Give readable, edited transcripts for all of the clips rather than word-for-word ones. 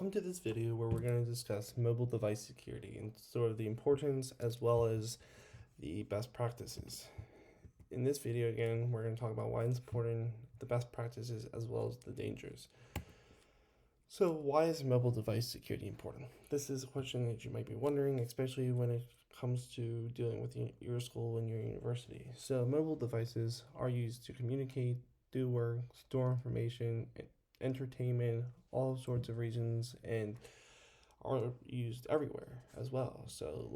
Welcome to this video where we're going to discuss mobile device security and sort of the importance as well as the best practices. In this video, again, we're going to talk about why it's important, the best practices as well as the dangers. So why is mobile device security important? This is a question that you might be wondering, especially when it comes to dealing with your school and your university. So mobile devices are used to communicate, do work, store information, entertainment, all sorts of reasons, and are used everywhere as well. So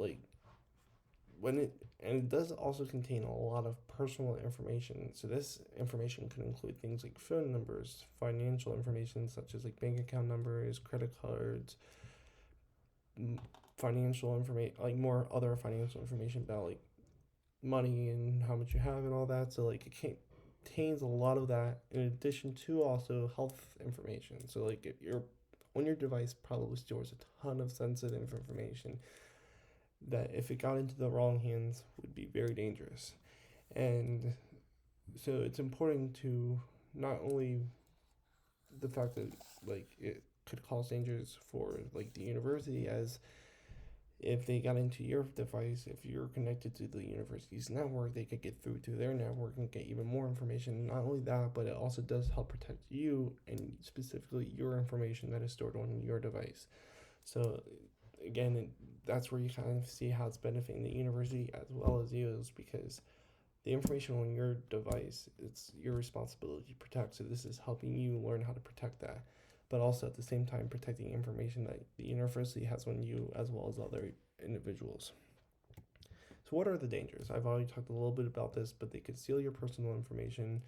it does also contain a lot of personal information. So this information could include things like phone numbers, financial information such as like bank account numbers, credit cards, financial information, like more other financial information about like money and how much you have and all that. So like it contains a lot of that in addition to also health information. So like if you're on your device probably stores a ton of sensitive information that if it got into the wrong hands would be very dangerous. And so it's important to not only the fact that like it could cause dangers for like the university, as if they got into your device, if you're connected to the university's network, they could get through to their network and get even more information. Not only that, but it also does help protect you and specifically your information that is stored on your device. So again, that's where you kind of see how it's benefiting the university as well as you, is because the information on your device, it's your responsibility to protect. So this is helping you learn how to protect that, but also at the same time protecting information that the university has on you as well as other individuals. So what are the dangers? I've already talked a little bit about this, but they could steal your personal information.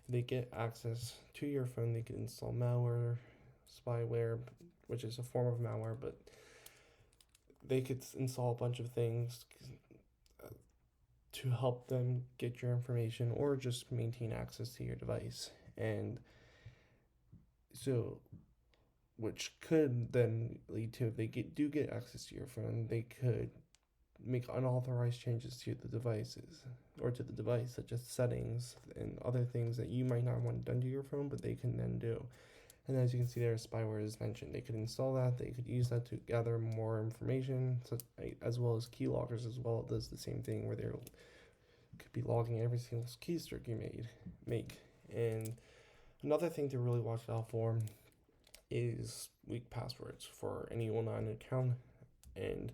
They get access to your phone. They could install malware, spyware, which is a form of malware, but they could install a bunch of things to help them get your information or just maintain access to your device. And so, which could then lead to, if they do get access to your phone, they could make unauthorized changes to the devices or to the device, such as settings and other things that you might not want done to your phone, but they can then do. And as you can see there, spyware is mentioned. They could install that. They could use that to gather more information, as well as keyloggers as well. It does the same thing where they could be logging every single keystroke you make. And another thing to really watch out for is weak passwords for any online account, and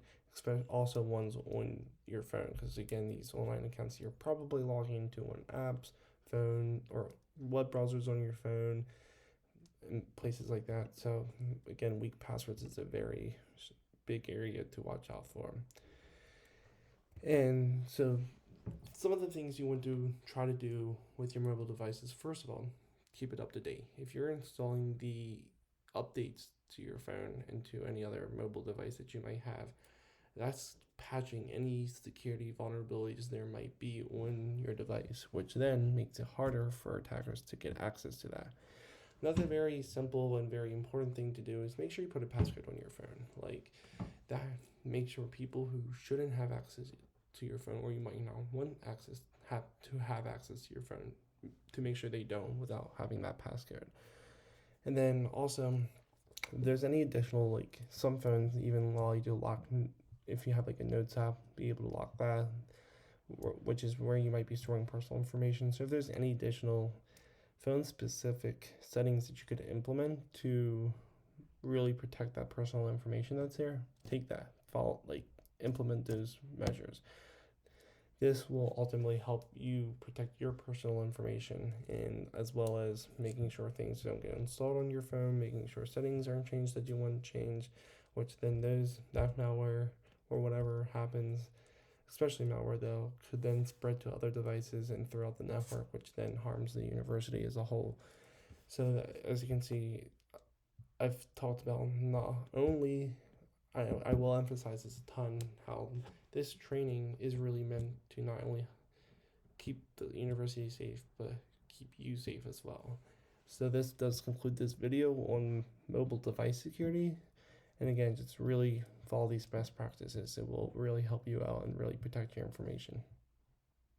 also ones on your phone, because again, these online accounts you're probably logging into on apps, phone, or web browsers on your phone, and places like that. So again, weak passwords is a very big area to watch out for. And so some of the things you want to try to do with your mobile devices, first of all, keep it up to date. If you're installing the updates to your phone and to any other mobile device that you might have, that's patching any security vulnerabilities there might be on your device, which then makes it harder for attackers to get access to that. Another very simple and very important thing to do is make sure you put a passcode on your phone. Like that, make sure people who shouldn't have access to your phone, or you might not want access, have access to your phone, to make sure they don't without having that passcode. And then also, if there's any additional, like some phones even allow you to lock, if you have like a Notes app, be able to lock that, which is where you might be storing personal information. So if there's any additional phone specific settings that you could implement to really protect that personal information that's there, take that, implement those measures. This will ultimately help you protect your personal information, and as well as making sure things don't get installed on your phone, making sure settings aren't changed that you want to change, which then that malware or whatever happens, especially malware though, could then spread to other devices and throughout the network, which then harms the university as a whole. So as you can see, I've talked about not only, I will emphasize this a ton, how this training is really meant to not only keep the university safe, but keep you safe as well. So this does conclude this video on mobile device security. And again, just really follow these best practices. It will really help you out and really protect your information.